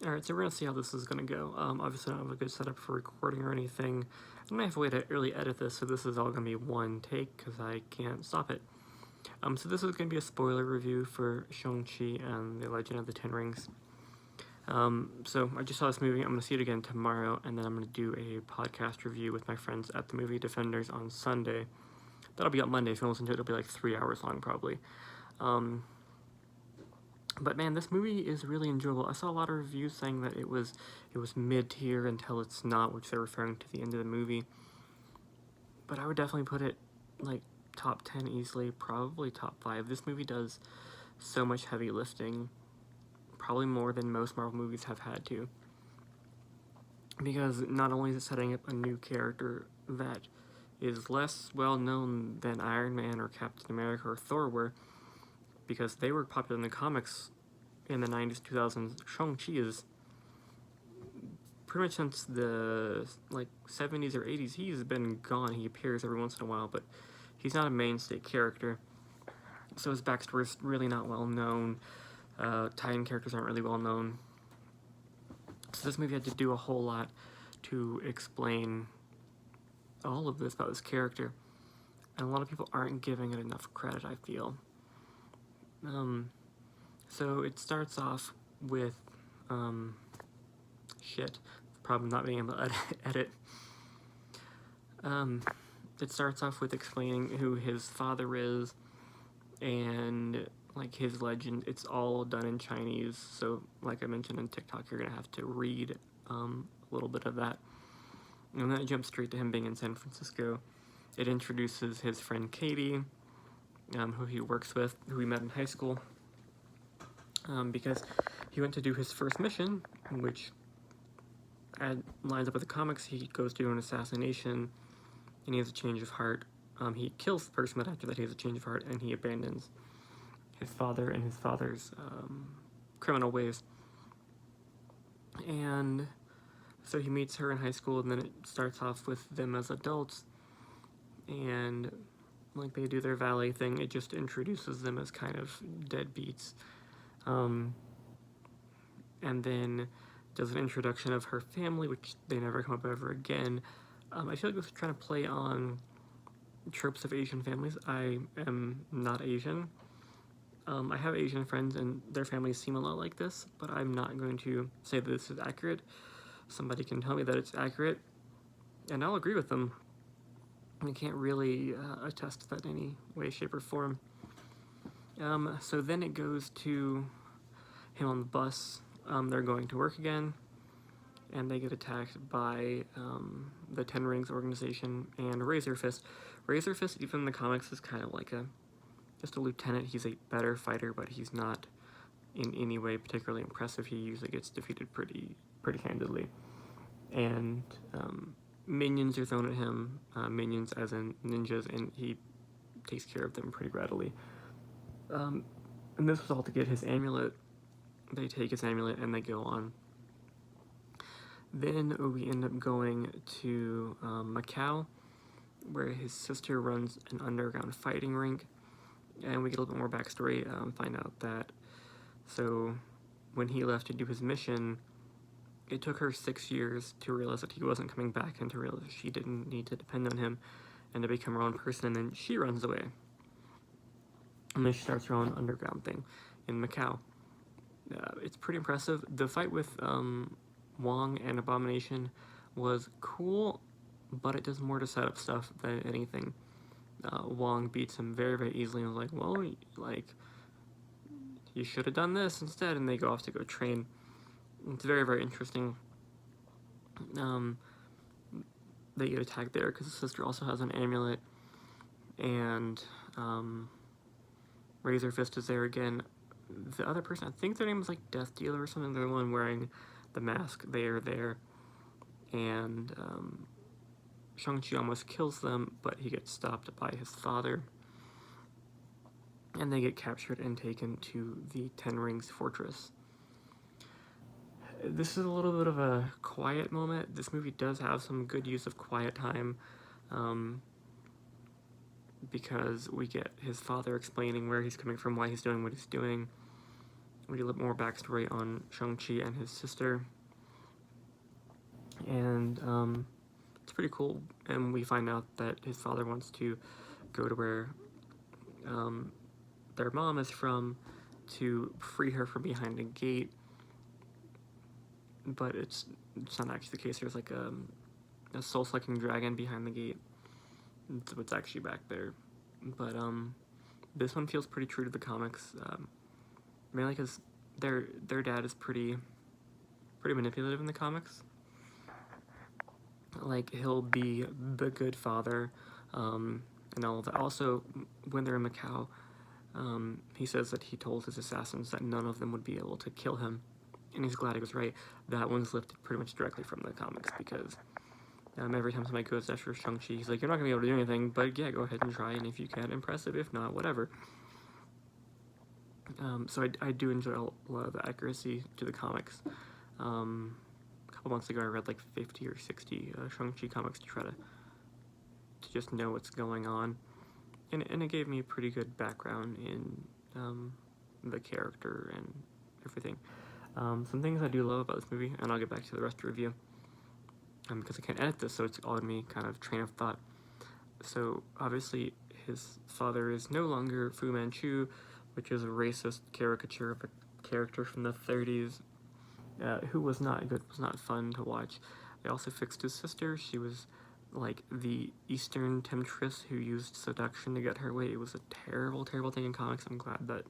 Alright, so we're gonna see how this is gonna go. Obviously I don't have a good setup for recording or anything. I might have a way to really edit this, so this is all gonna be one take, because I can't stop it. So this is gonna be a spoiler review for Shang Chi and the Legend of the Ten Rings. So I just saw this movie, I'm gonna see it again tomorrow, and then I'm gonna do a podcast review with my friends at the movie Defenders on Sunday. That'll be up Monday. If you listen to it, it'll be like 3 hours long, probably. But man, this movie is really enjoyable. I saw a lot of reviews saying that it was mid-tier until it's not, which they're referring to the end of the movie. But I would definitely put it like top 10 easily, probably top 5. This movie does so much heavy lifting, probably more than most Marvel movies have had to. Because not only is it setting up a new character that is less well known than Iron Man or Captain America or Thor were, because they were popular in the comics in the 90s, 2000s. Shang-Chi is pretty much since the 70s or 80s, he's been gone. He appears every once in a while, but he's not a mainstay character. So his backstory is really not well known. Tie-in characters aren't really well known. So this movie had to do a whole lot to explain all of this about this character. And a lot of people aren't giving it enough credit, I feel. So it starts off with, the problem not being able to edit. It starts off with explaining who his father is, and, his legend. It's all done in Chinese, so, like I mentioned in TikTok, you're gonna have to read, a little bit of that. And then it jumps straight to him being in San Francisco. It introduces his friend Katie, who he works with, who he met in high school, because he went to do his first mission, which lines up with the comics. He goes to do an assassination, and he has a change of heart. He kills the person, but after that he has a change of heart, and he abandons his father and his father's criminal ways. And so he meets her in high school, and then it starts off with them as adults, and they do their valet thing. It just introduces them as kind of deadbeats. And then does an introduction of her family, which they never come up ever again. I feel like this is trying to play on tropes of Asian families. I am not Asian. I have Asian friends, and their families seem a lot like this, but I'm not going to say that this is accurate. Somebody can tell me that it's accurate, and I'll agree with them. I can't really attest to that in any way, shape, or form. So then it goes to him on the bus. They're going to work again, and they get attacked by the Ten Rings organization and Razor Fist. Razor Fist, even in the comics, is kind of like just a lieutenant. He's a better fighter, but he's not in any way particularly impressive. He usually gets defeated pretty handedly. And minions are thrown at him, minions as in ninjas, and he takes care of them pretty readily. And this was all to get his amulet. They take his amulet and they go on. Then we end up going to Macau, where his sister runs an underground fighting rink, and we get a little bit more backstory, find out that, so when he left to do his mission, it took her 6 years to realize that he wasn't coming back, and to realize she didn't need to depend on him, and to become her own person, and then she runs away. And then she starts her own underground thing in Macau. It's pretty impressive. The fight with Wong and Abomination was cool, but it does more to set up stuff than anything. Wong beats him very, very easily, and was like, well, you should have done this instead, and they go off to go train. It's very, very interesting. They get attacked there because his sister also has an amulet, and Razor Fist is there again. The other person, I think their name is Death Dealer or something. They're the one wearing the mask. They are there, and Shang-Chi almost kills them, but he gets stopped by his father, and they get captured and taken to the Ten Rings Fortress. This is a little bit of a quiet moment. This movie does have some good use of quiet time, because we get his father explaining where he's coming from, why he's doing what he's doing. we get a little more backstory on Shang Chi and his sister, and it's pretty cool. And we find out that his father wants to go to where their mom is from to free her from behind a gate, but it's not actually the case. There's like a soul-sucking dragon behind the gate. It's what's actually back there. But this one feels pretty true to the comics, mainly because their dad is pretty manipulative in the comics. Like, he'll be the good father, and all of that. Also, when they're in Macau, he says that he told his assassins that none of them would be able to kill him, and he's glad he was right. That one's lifted pretty much directly from the comics, because every time somebody goes after Shang-Chi, he's like, you're not going to be able to do anything, but yeah, go ahead and try, and if you can, impressive. If not, whatever. So I do enjoy a lot of the accuracy to the comics. A couple months ago, I read like 50 or 60 Shang-Chi comics to try to just know what's going on, and it gave me a pretty good background in the character and everything. Some things I do love about this movie, and I'll get back to the rest of the review, because I can't edit this, so it's all in me kind of train of thought. So obviously his father is no longer Fu Manchu, which is a racist caricature of a character from the 30s, who was not good, was not fun to watch. They also fixed his sister. She was like the Eastern temptress who used seduction to get her way. It was a terrible, terrible thing in comics. I'm glad that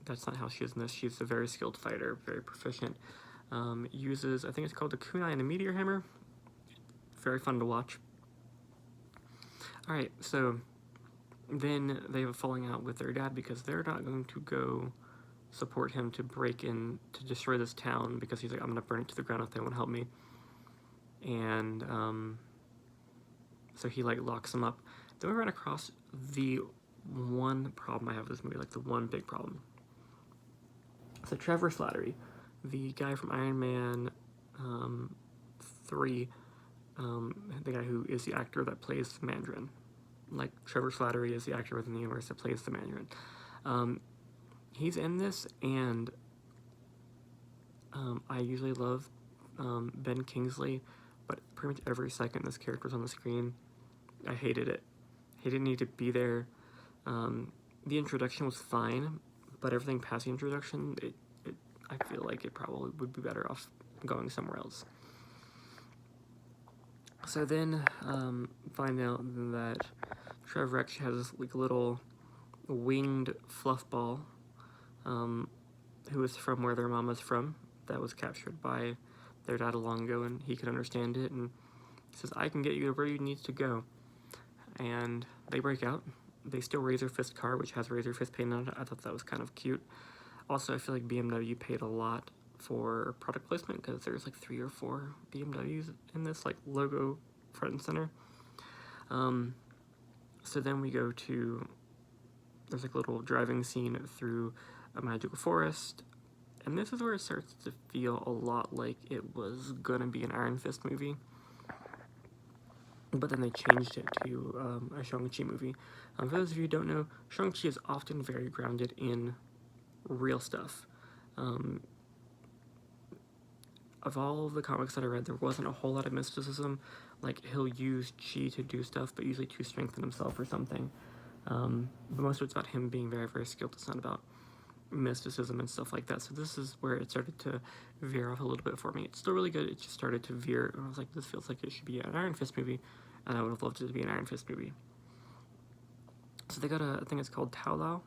that's not how she is in this. She's a very skilled fighter, very proficient. Uses, I think it's called the kunai and a meteor hammer. Very fun to watch. Alright, so then they have a falling out with their dad because they're not going to go support him to break in, to destroy this town, because he's like, I'm going to burn it to the ground if they won't help me. And so he like locks them up. Then we run across the one problem I have with this movie, like the one big problem. So Trevor Slattery, the guy from Iron Man 3, the guy who is the actor that plays the Mandarin. Like, Trevor Slattery is the actor within the universe that plays the Mandarin. He's in this, and I usually love Ben Kingsley, but pretty much every second this character was on the screen, I hated it. He didn't need to be there. The introduction was fine, but everything past the introduction, I feel like it probably would be better off going somewhere else. So then, find out that Trevor actually has this like little winged fluff ball, who is from where their mom is from, that was captured by their dad long ago, and he could understand it, and says, I can get you to where you need to go. And they break out. They steal Razor Fist car, which has Razor Fist paint on it. I thought that was kind of cute. Also, I feel like BMW paid a lot for product placement, because there's like 3 or 4 BMWs in this, like, logo front and center. So then we go to, there's like a little driving scene through a magical forest, and this is where it starts to feel a lot like it was gonna be an Iron Fist movie, but then they changed it to a Shang-Chi movie. For those of you who don't know, Shang-Chi is often very grounded in real stuff. Of all of the comics that I read, there wasn't a whole lot of mysticism. Like, he'll use chi to do stuff, but usually to strengthen himself or something. But most of it's about him being very, very skilled. It's not about mysticism and stuff like that. So this is where it started to veer off a little bit for me. It's still really good. It just started to veer, and I was like, this feels like it should be an Iron Fist movie, and I would have loved it to be an Iron Fist movie. So they got a thing that's called Tao Lao,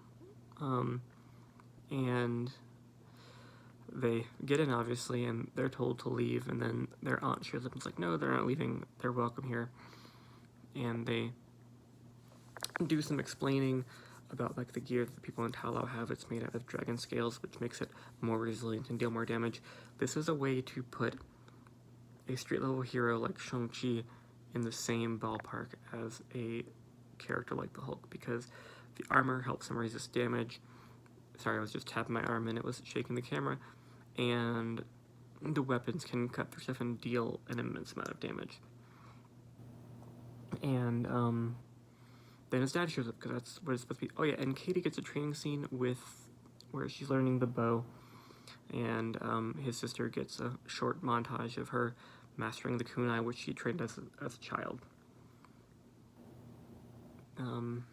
and they get in, obviously, and they're told to leave, and then their aunt shows up and is like, no, they're not leaving, they're welcome here. And they do some explaining about like the gear that the people in Tao Lao have. It's made out of dragon scales, which makes it more resilient and deal more damage. This is a way to put a street level hero like Shang-Chi in the same ballpark as a character like the Hulk, because the armor helps him resist damage. Sorry, I was just tapping my arm and it was shaking the camera. And the weapons can cut through stuff and deal an immense amount of damage. And then his dad shows up, because that's what it's supposed to be. Oh yeah, and Katie gets a training scene with where she's learning the bow, and his sister gets a short montage of her mastering the kunai, which she trained as a child. And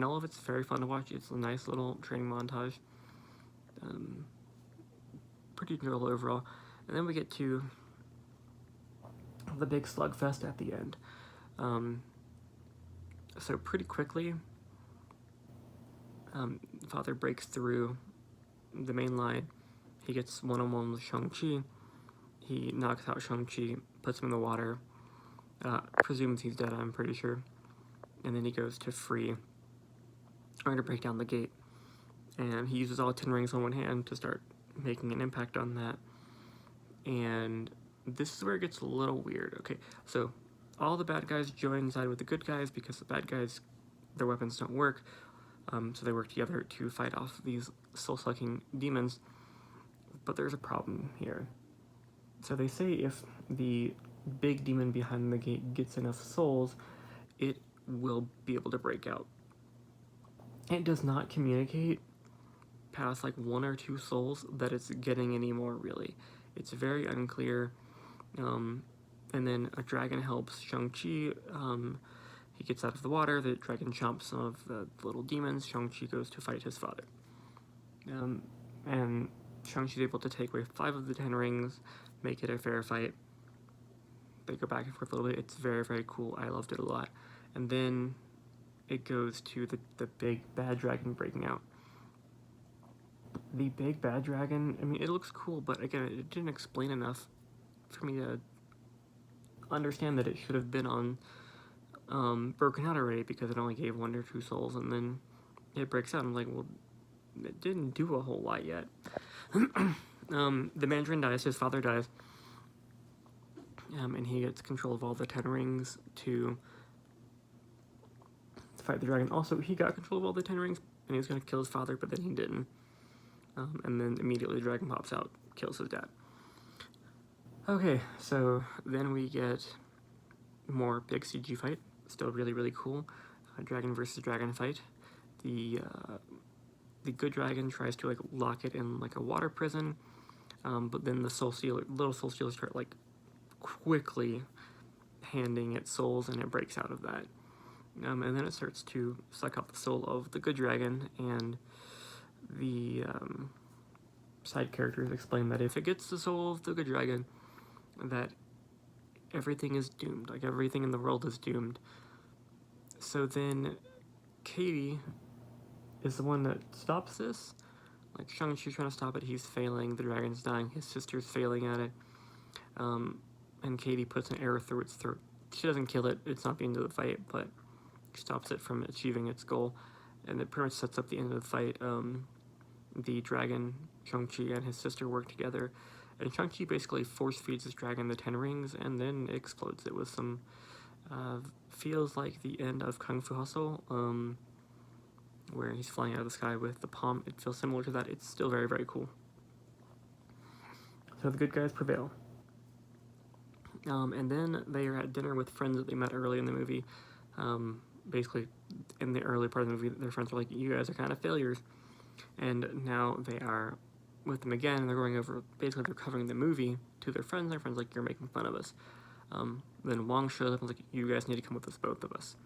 all of it's very fun to watch. It's a nice little training montage. Pretty enjoyable overall. And then we get to the big slugfest at the end. So pretty quickly, Father breaks through the main line. He gets one-on-one with Shang Chi. He knocks out Shang Chi, puts him in the water, presumes he's dead, I'm pretty sure. And then he goes to break down the gate. And he uses all 10 rings on one hand to start making an impact on that. And this is where it gets a little weird. Okay, so all the bad guys join side with the good guys because the bad guys, their weapons don't work. So they work together to fight off these soul-sucking demons. But there's a problem here. So they say if the big demon behind the gate gets enough souls, it will be able to break out. It does not communicate past like 1 or 2 souls that it's getting anymore, really. It's very unclear. And then a dragon helps Shang-Chi. He gets out of the water. The dragon chomps some of the little demons. Shang-Chi goes to fight his father. And Shang-Chi's able to take away 5 of the 10 rings, make it a fair fight. They go back and forth a little bit. It's very, very cool. I loved it a lot. And then it goes to the big bad dragon breaking out. The big bad dragon, I mean, it looks cool, but again, it didn't explain enough for me to understand that it should have been on broken out already, because it only gave 1 or 2 souls, and then it breaks out. I'm like, well, it didn't do a whole lot yet. The Mandarin dies, his father dies, and he gets control of all the 10 rings to fight the dragon. Also, he got control of all the 10 rings, and he was going to kill his father, but then he didn't. And then immediately the dragon pops out, kills his dad. Okay, so then we get more big CG fight. Still really, really cool. Dragon versus dragon fight. The good dragon tries to like lock it in like a water prison, but then the little soul stealers start like quickly handing it souls, and it breaks out of that. And then it starts to suck out the soul of the good dragon, and the side characters explain that if it gets the soul of the good dragon, that everything is doomed, like everything in the world is doomed. So then Katie is the one that stops this. Like Shang-Chi's trying to stop it, he's failing, the dragon's dying, his sister's failing at it. And Katie puts an arrow through its throat. She doesn't kill it, it's not the end of the fight, but stops it from achieving its goal. And it pretty much sets up the end of the fight. The dragon, Shang-Chi, and his sister work together, and Shang-Chi basically force feeds this dragon the 10 rings and then explodes it with some, feels like the end of Kung Fu Hustle, where he's flying out of the sky with the palm. It feels similar to that. It's still very, very cool. So the good guys prevail. And then they are at dinner with friends that they met early in the movie. Basically, in the early part of the movie, their friends are like, you guys are kind of failures. And now they are with them again, and they're going over, basically they're covering the movie to their friends. Their friends like, you're making fun of us. Then Wong shows up and is like, you guys need to come with us, both of us.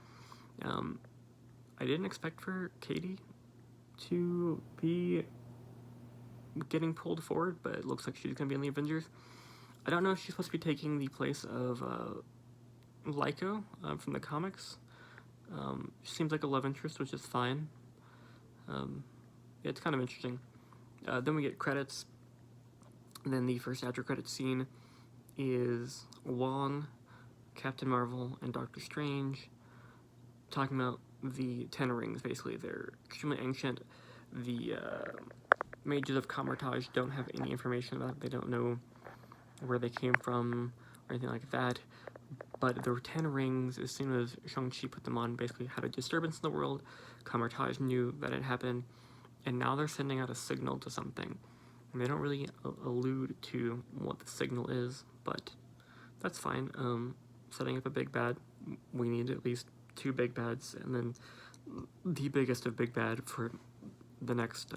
I didn't expect for Katie to be getting pulled forward, but it looks like she's going to be in the Avengers. I don't know if she's supposed to be taking the place of Lyko from the comics. She seems like a love interest, which is fine. It's kind of interesting. Then we get credits. And then the first after credits scene is Wong, Captain Marvel, and Doctor Strange talking about the 10 rings. Basically, they're extremely ancient. The mages of Kamartaj don't have any information about it. They don't know where they came from or anything like that. But there were 10 rings. As soon as Shang-Chi put them on, basically had a disturbance in the world. Kamartaj knew that it happened, and now they're sending out a signal to something. And they don't really allude to what the signal is, but that's fine. Setting up a big bad, we need at least 2 big bads, and then the biggest of big bad for the next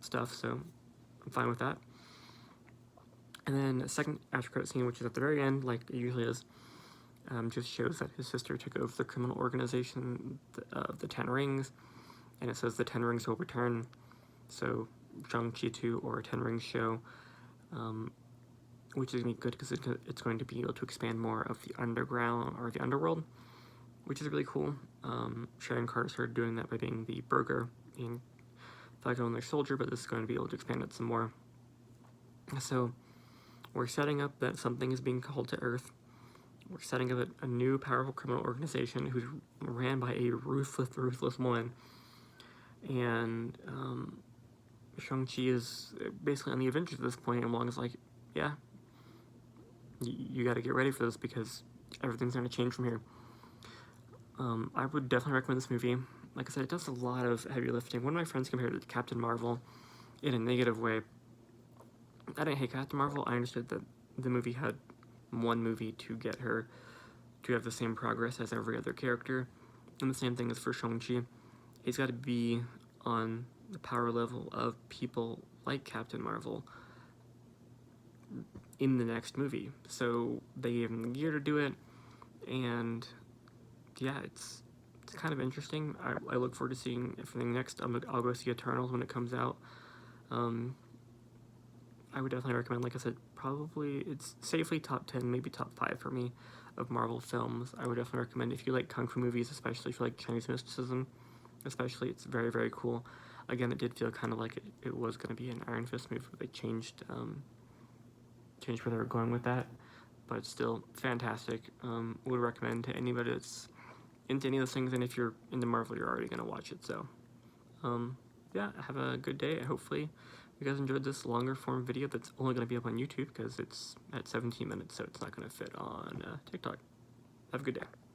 stuff, so I'm fine with that. And then a second after credit scene, which is at the very end, like it usually is, just shows that his sister took over the criminal organization of the Ten Rings, and it says the Ten Rings will return. So Shang Chi 2 or a Ten Rings show, which is going to be good because it's going to be able to expand more of the underground or the underworld, which is really cool. Sharon Carter started doing that by being the burger in Falcon and the Soldier, but this is going to be able to expand it some more. So we're setting up that something is being called to Earth. We're setting up a new powerful criminal organization who's ran by a ruthless woman. And Shang-Chi is basically on the Avengers at this point, and Wong is like, yeah, you got to get ready for this because everything's going to change from here. I would definitely recommend this movie. Like I said, it does a lot of heavy lifting. One of my friends compared it to Captain Marvel in a negative way. I didn't hate Captain Marvel. I understood that the movie had one movie to get her to have the same progress as every other character. And the same thing is for Shang-Chi. He's got to be on the power level of people like Captain Marvel in the next movie. So they gave him the year to do it, and yeah, it's kind of interesting. I look forward to seeing everything next. I'll go see Eternals when it comes out. I would definitely recommend, like I said, probably it's safely top 10, maybe top 5 for me of Marvel films. I would definitely recommend if you like Kung Fu movies, especially if you like Chinese mysticism, especially, it's very, very cool. Again, it did feel kind of like it was going to be an Iron Fist movie. They changed where they were going with that, but still fantastic. Would recommend to anybody that's into any of those things, and if you're into Marvel, you're already going to watch it. So, yeah, have a good day. Hopefully you guys enjoyed this longer form video that's only going to be up on YouTube because it's at 17 minutes, so it's not going to fit on TikTok. Have a good day.